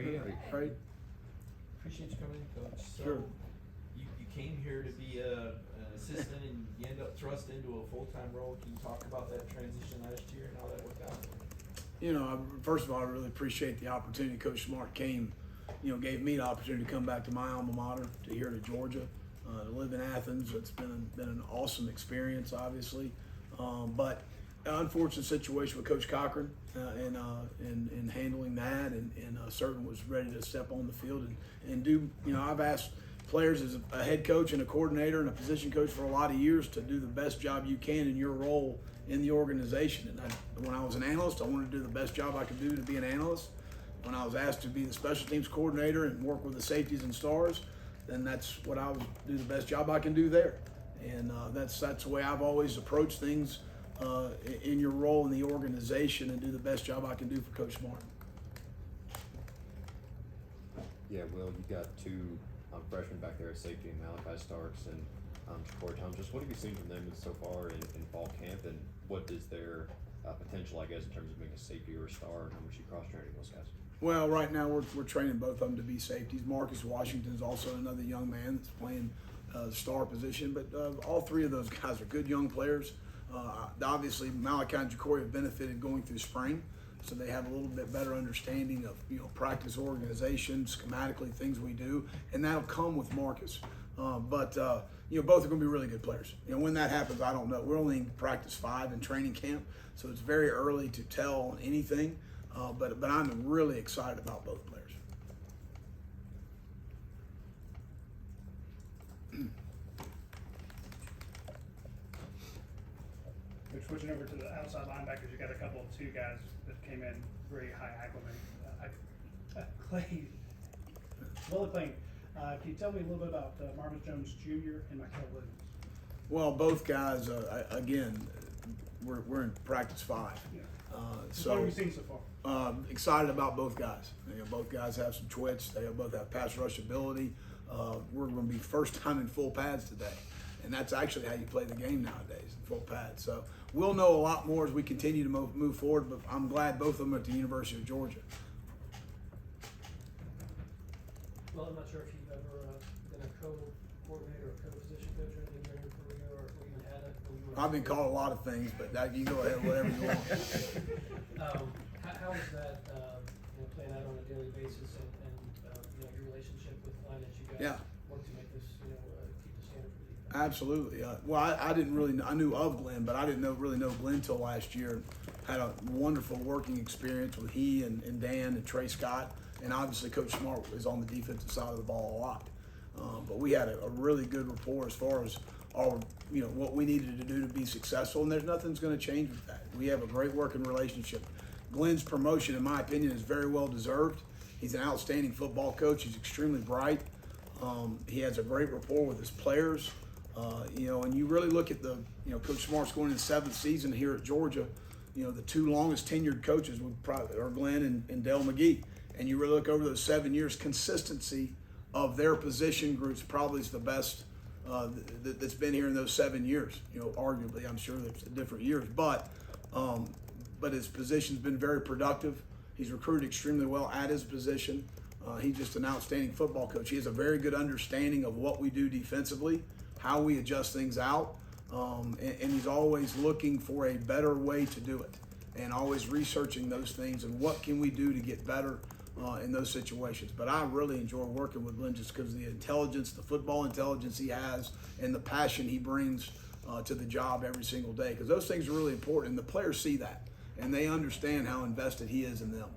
you? Great. Appreciate you coming in, Coach. So Sure. you came here to be an assistant and you end up thrust into a full-time role. Can you talk about that transition last year and how that worked out? You know, first of all, I really appreciate the opportunity. Coach Smart gave me the opportunity to come back to my alma mater, to here to Georgia, to live in Athens. It's been an awesome experience, obviously. But an unfortunate situation with Coach Cochran in handling that, and certainly was ready to step on the field and do. I've asked players as a head coach and a coordinator and a position coach for a lot of years to do the best job you can in your role in the organization. And when I was an analyst, I wanted to do the best job I could do to be an analyst. When I was asked to be the special teams coordinator and work with the safeties and stars, then that's what I would do the best job I can do there. And that's the way I've always approached things in your role in the organization, and do the best job I can do for Coach Smart. Yeah, Will, you got two freshmen back there at safety, Malachi Starks and Corey Thomas. Just what have you seen from them so far in fall camp, and what is their potential, I guess, in terms of being a safety or a star, and how much you cross-training those guys? Well, right now we're training both of them to be safeties. Marcus Washington is also another young man that's playing the star position, but all three of those guys are good young players. Obviously, Malachi and Jacory have benefited going through spring, so they have a little bit better understanding of practice organization, schematically things we do, and that'll come with Marcus. But both are going to be really good players. When that happens, I don't know. We're only in practice 5 in training camp, so it's very early to tell on anything. But I'm really excited about both players. We're switching over to the outside linebackers. You got a couple of two guys that came in very high acclimate. Clay, well playing. Can you tell me a little bit about Marvin Jones Jr. and Michael Williams? Well, both guys, again, we're in practice 5. Yeah. So what have you seen so far? Excited about both guys. Both guys have some twitch. They both have pass rush ability. We're going to be first time in full pads today, and that's actually how you play the game nowadays, in full pads. So we'll know a lot more as we continue to move forward. But I'm glad both of them are at the University of Georgia. Well, I'm not sure if you've ever been a co-coordinator or co-position coach or anything during your career, or even had it. I've been called a lot of things, but you go ahead, whatever you want. How is that playing out on a daily basis, and your relationship with Glenn as you guys work to make this keep the standard for the defense? Absolutely. I knew of Glenn, but I didn't really know Glenn till last year. Had a wonderful working experience with he and Dan and Trey Scott, and obviously Coach Smart is on the defensive side of the ball a lot. But we had a really good rapport as far as what we needed to do to be successful, and there's nothing's going to change with that. We have a great working relationship. Glenn's promotion, in my opinion, is very well deserved. He's an outstanding football coach. He's extremely bright. He has a great rapport with his players. And you really look at Coach Smart's going in the 7th season here at Georgia. The 2 longest tenured coaches are Glenn and Dale McGee. And you really look over those 7 years, consistency of their position groups probably is the best that's been here in those 7 years. Arguably, I'm sure there's different years, but his position's been very productive. He's recruited extremely well at his position. He's just an outstanding football coach. He has a very good understanding of what we do defensively, how we adjust things out, and he's always looking for a better way to do it, and always researching those things and what can we do to get better in those situations. But I really enjoy working with Glenn just because of the intelligence, the football intelligence he has, and the passion he brings to the job every single day, because those things are really important, and the players see that, and they understand how invested he is in them.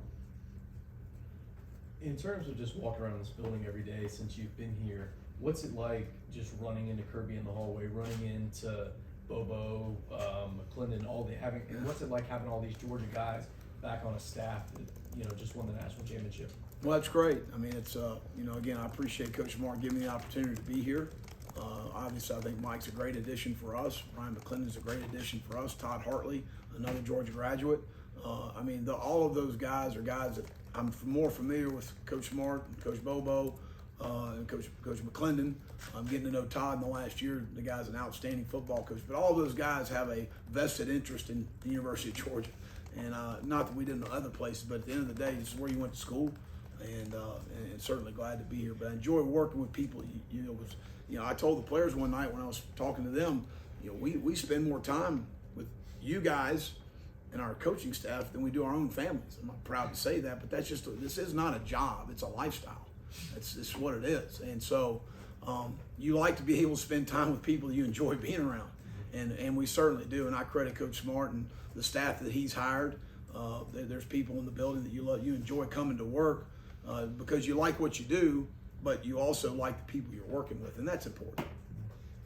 In terms of just walking around this building every day since you've been here, what's it like just running into Kirby in the hallway, running into Bobo, McClendon, and what's it like having all these Georgia guys back on a staff that just won the national championship? Well, that's great. I mean, it's again, I appreciate Coach Smart giving me the opportunity to be here. Obviously, I think Mike's a great addition for us. Ryan McClendon's a great addition for us. Todd Hartley, another Georgia graduate. All of those guys are guys that I'm more familiar with. Coach Smart, Coach Bobo, and Coach McClendon. I'm getting to know Todd in the last year. The guy's an outstanding football coach. But all of those guys have a vested interest in the University of Georgia. And not that we didn't know other places, but at the end of the day, this is where you went to school. and certainly glad to be here. But I enjoy working with people. I told the players one night when I was talking to them, we spend more time with you guys and our coaching staff than we do our own families. I'm not proud to say that, but this is not a job; it's a lifestyle. It's what it is, and so you like to be able to spend time with people that you enjoy being around, and we certainly do. And I credit Coach Smart and the staff that he's hired. There's people in the building that you enjoy coming to work because you like what you do, but you also like the people you're working with, and that's important.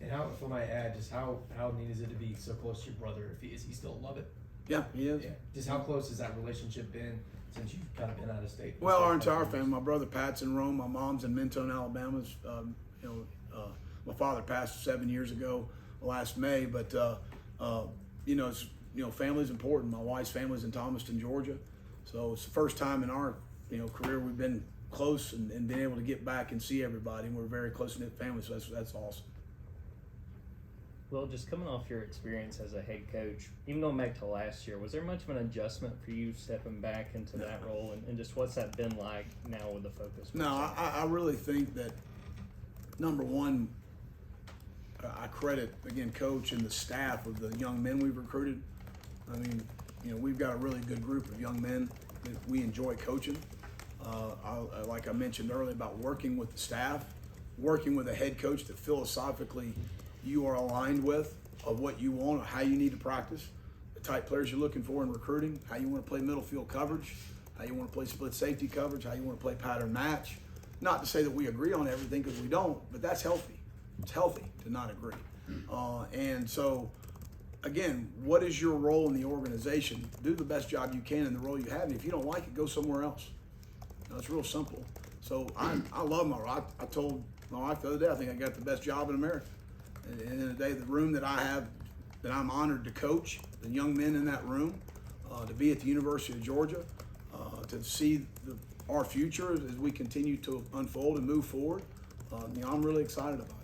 And how, if I might add, just how neat is it to be so close to your brother? Is he still love it? Yeah, he is. Yeah. Just how close has that relationship been since you've kind of been out of state? Well, our entire family. My brother Pat's in Rome. My mom's in Mentone, Alabama. My father passed 7 years ago, last May. But family's important. My wife's family's in Thomaston, Georgia. So it's the first time in our career we've been close and been able to get back and see everybody. And we're a very close-knit family, so that's awesome. Well, just coming off your experience as a head coach, even going back to last year, was there much of an adjustment for you stepping back into that role, and just what's that been like now with the focus? No, I really think that, number one, I credit, again, Coach and the staff of the young men we've recruited. I mean, we've got a really good group of young men that we enjoy coaching. Like I mentioned earlier about working with the staff, working with a head coach that philosophically you are aligned with, of what you want, or how you need to practice, the type players you're looking for in recruiting, how you want to play middle field coverage, how you want to play split safety coverage, how you want to play pattern match. Not to say that we agree on everything, because we don't, but that's healthy. It's healthy to not agree. And so, again, what is your role in the organization? Do the best job you can in the role you have, and if you don't like it, go somewhere else. It's real simple. So I love my role. I told my wife the other day, I think I got the best job in America. And in the day, the room that I have, that I'm honored to coach, the young men in that room, to be at the University of Georgia, to see our future as we continue to unfold and move forward, I'm really excited about it.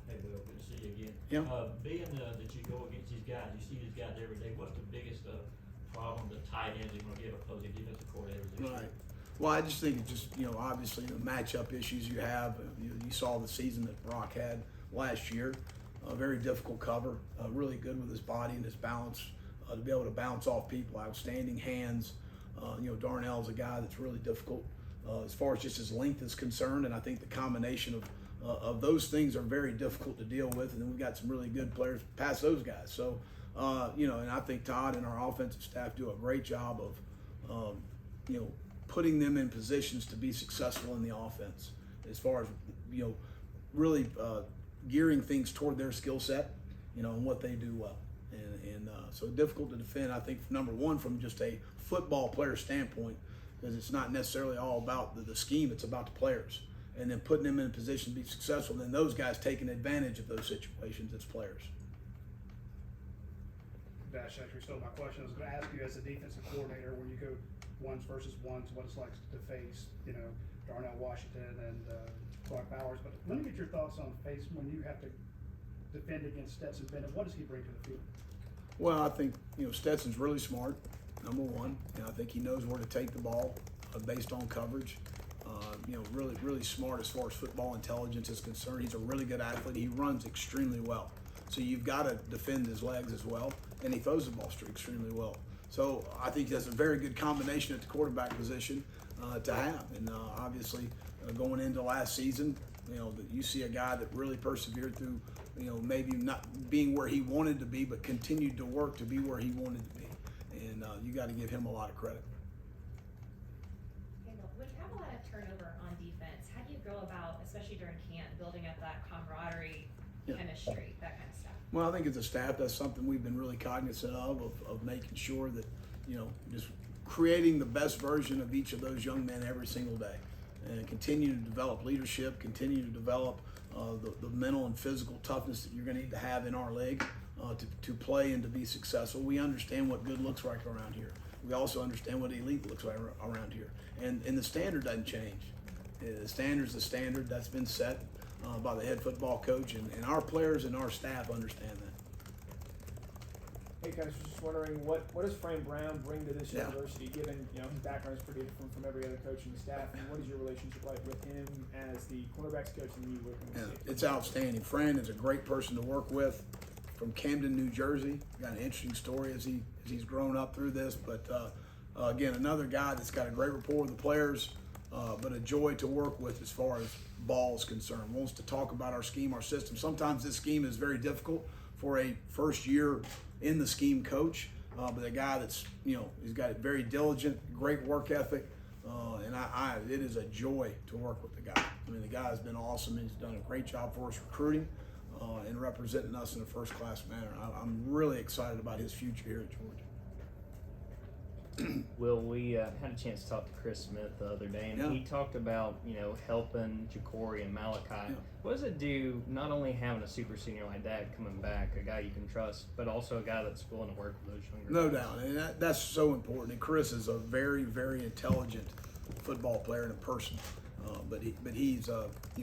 Hey, Will, good to see you again. Yeah. Being that you go against these guys, you see these guys every day, what's the biggest problem the tight ends are going to give opposing defensive coordinators this year? Right. Well, I just think it's just, obviously the matchup issues you have. You saw the season that Brock had last year. A very difficult cover, really good with his body and his balance, to be able to bounce off people, outstanding hands. Darnell's a guy that's really difficult as far as just his length is concerned, and I think the combination of those things are very difficult to deal with, and then we've got some really good players past those guys. So, and I think Todd and our offensive staff do a great job of, putting them in positions to be successful in the offense as far as, really gearing things toward their skill set, and what they do well. And so difficult to defend, I think, number one, from just a football player standpoint, because it's not necessarily all about the scheme, it's about the players. And then putting them in a position to be successful, then those guys taking advantage of those situations as players. Dash actually stole my question. I was going to ask you, as a defensive coordinator, when you go ones versus ones, what it's like to face, Darnell Washington and Clark Bowers. But let me get your thoughts on when you have to defend against Stetson Bennett. What does he bring to the field? Well, I think, Stetson's really smart, number one. I think he knows where to take the ball based on coverage. Really, really smart as far as football intelligence is concerned. He's a really good athlete. He runs extremely well. So you've got to defend his legs as well. And he throws the ball extremely well. So I think that's a very good combination at the quarterback position to have. And obviously, going into last season, that you see a guy that really persevered through, maybe not being where he wanted to be, but continued to work to be where he wanted to be. And you got to give him a lot of credit. When you have a lot of turnover on defense, how do you go about, especially during camp, building up that camaraderie, chemistry, that kind of stuff? Well, I think as a staff, that's something we've been really cognizant of making sure that, just creating the best version of each of those young men every single day, and continue to develop leadership, continue to develop the mental and physical toughness that you're going to need to have in our league to play and to be successful. We understand what good looks like around here. We also understand what elite looks like around here. And the standard doesn't change. The standard's the standard that's been set by the head football coach, and our players and our staff understand that. Hey guys, just wondering what does Frank Brown bring to this Yeah. university, given his background is pretty different from every other coach in the staff, and what is your relationship like with him as the cornerbacks coach and you working with Yeah, safety? it's outstanding. Fran is a great person to work with from Camden, New Jersey. Got an interesting story as he's grown up through this, but again, another guy that's got a great rapport with the players, but a joy to work with as far as ball is concerned. Wants to talk about our scheme, our system. Sometimes this scheme is very difficult for a first year in the scheme coach, but a guy that's he's got a very diligent, great work ethic, and it is a joy to work with the guy. I mean, the guy has been awesome. He's done a great job for us recruiting and representing us in a first-class manner. I'm really excited about his future here at Georgia. Will, we had a chance to talk to Chris Smith the other day, and Yeah. he talked about helping Ja'Cory and Malachi. Yeah. What does it do, not only having a super senior like that coming back, a guy you can trust, but also a guy that's willing to work with those younger No guys? doubt, and that's so important. And Chris is a very, very intelligent football player and a person. But he's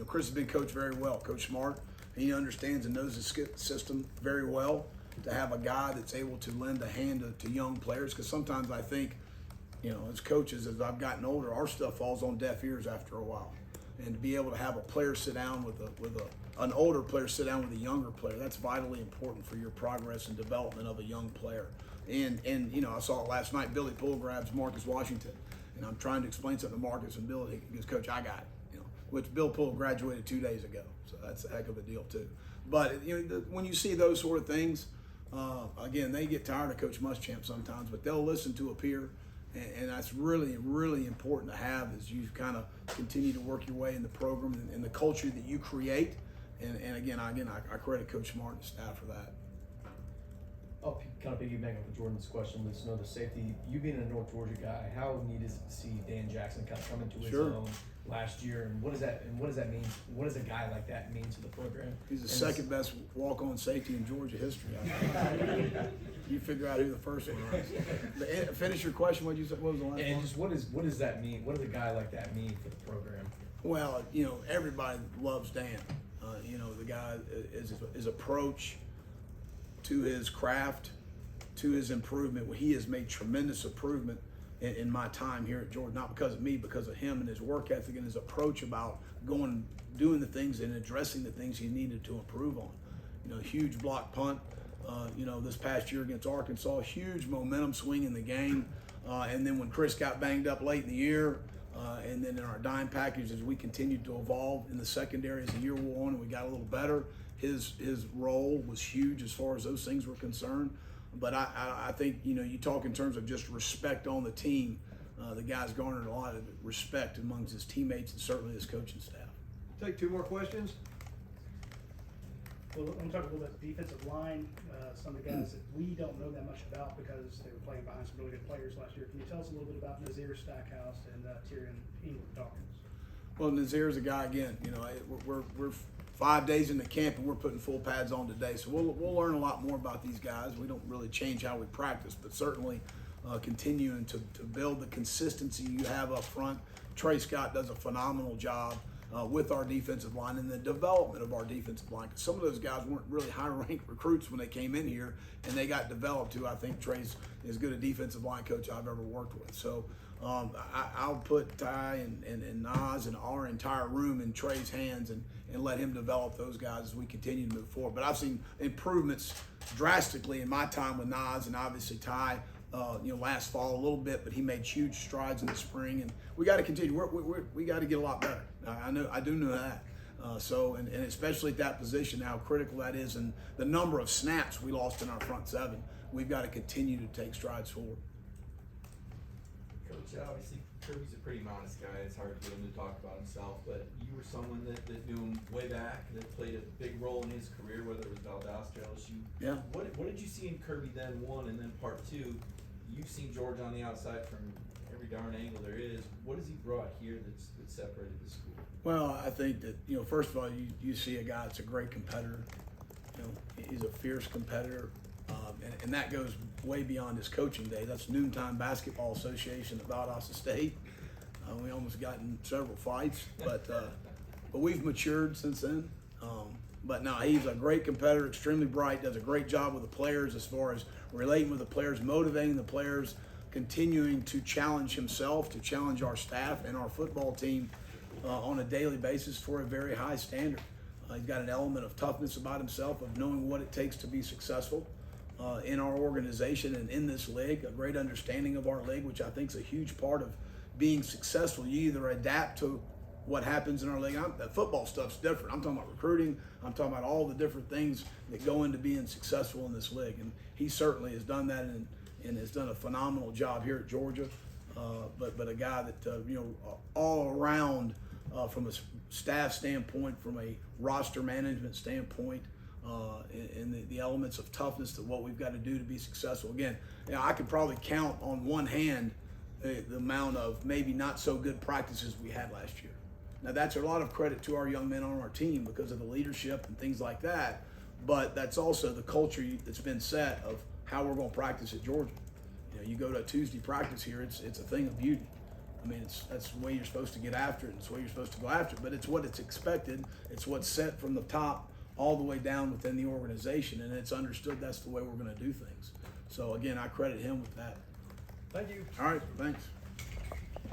Chris has been coached very well, Coach Smart. He understands and knows the system very well. To have a guy that's able to lend a hand to young players, because sometimes I think, as coaches, as I've gotten older, our stuff falls on deaf ears after a while. And to be able to have a player sit down with an older player sit down with a younger player, that's vitally important for your progress and development of a young player. And I saw it last night. Billy Poole grabs Marcus Washington, and I'm trying to explain something to Marcus, and Billy goes, "Coach, I got it." Which Bill Poole graduated 2 days ago, so that's a heck of a deal too. But when you see those sort of things, again, they get tired of Coach Muschamp sometimes, but they'll listen to a peer, and that's really, really important to have as you kind of continue to work your way in the program and the culture that you create. And again, I credit Coach Smart and the staff for that. I'll kind of piggyback on Jordan's question. Let's know the safety. You being a North Georgia guy, how neat is it to see Dan Jackson kind of come into his Sure. own last year, and what does that mean? What does a guy like that mean to the program? He's the And second best walk-on safety in Georgia history. You figure out who the first one was. Finish your question. What was the last one? And just what does that mean? What does a guy like that mean for the program? Well, everybody loves Dan. The guy his approach to his craft, to his improvement. He has made tremendous improvement in my time here at Georgia, not because of me, because of him and his work ethic and his approach about doing the things and addressing the things he needed to improve on. Huge block punt, this past year against Arkansas, huge momentum swing in the game. And then when Chris got banged up late in the year, and then in our dime package, as we continued to evolve in the secondary as the year wore on and we got a little better, his role was huge as far as those things were concerned. But I think, you talk in terms of just respect on the team. The guy's garnered a lot of respect amongst his teammates and certainly his coaching staff. Take 2 more questions. Well, I'm going to talk a little bit defensive line. Some of the guys that we don't know that much about because they were playing behind some really good players last year. Can you tell us a little bit about Nazir Stackhouse and Tyrion Dawkins? Well, Nazir's a guy, again, we're 5 days into camp and we're putting full pads on today. So we'll learn a lot more about these guys. We don't really change how we practice, but certainly continuing to build the consistency you have up front. Trey Scott does a phenomenal job with our defensive line and the development of our defensive line. Some of those guys weren't really high-ranked recruits when they came in here, and they got developed to. I think Trey's as good a defensive line coach I've ever worked with. So I'll put Ty and Nas and our entire room in Trey's hands and let him develop those guys as we continue to move forward. But I've seen improvements drastically in my time with Nas and obviously Ty. Last fall a little bit, but he made huge strides in the spring, and we got to continue. We got to get a lot better. I do know that. And especially at that position, how critical that is, and the number of snaps we lost in our front seven. We've got to continue to take strides forward. Coach, obviously Kirby's a pretty modest guy. It's hard for him to talk about himself, but you were someone that knew him way back, that played a big role in his career, whether it was Valdosta or LSU. Yeah. What did you see in Kirby then, one, and then part two? You've seen George on the outside from every darn angle there is. What has he brought here that separated the school? Well, I think that, first of all, you see a guy that's a great competitor. He's a fierce competitor, and that goes way beyond his coaching day. That's Noontime Basketball Association at Valdosta State. We almost got in several fights, but we've matured since then. But no, he's a great competitor, extremely bright, does a great job with the players as far as relating with the players, motivating the players, continuing to challenge himself, to challenge our staff and our football team on a daily basis for a very high standard. He's got an element of toughness about himself, of knowing what it takes to be successful in our organization and in this league, a great understanding of our league, which I think is a huge part of being successful. You either adapt to what happens in our league. That football stuff's different. I'm talking about recruiting. I'm talking about all the different things that go into being successful in this league. And he certainly has done that and has done a phenomenal job here at Georgia. But a guy that, all around from a staff standpoint, from a roster management standpoint, and the elements of toughness to what we've got to do to be successful. Again, I could probably count on one hand the amount of maybe not so good practices we had last year. Now that's a lot of credit to our young men on our team because of the leadership and things like that, but that's also the culture that's been set of how we're going to practice at Georgia. You go to a Tuesday practice here, it's a thing of beauty. I mean, that's the way you're supposed to get after it, and it's the way you're supposed to go after it, but it's what it's expected. It's what's set from the top all the way down within the organization, and it's understood that's the way we're going to do things. So again, I credit him with that. Thank you. All right, thanks.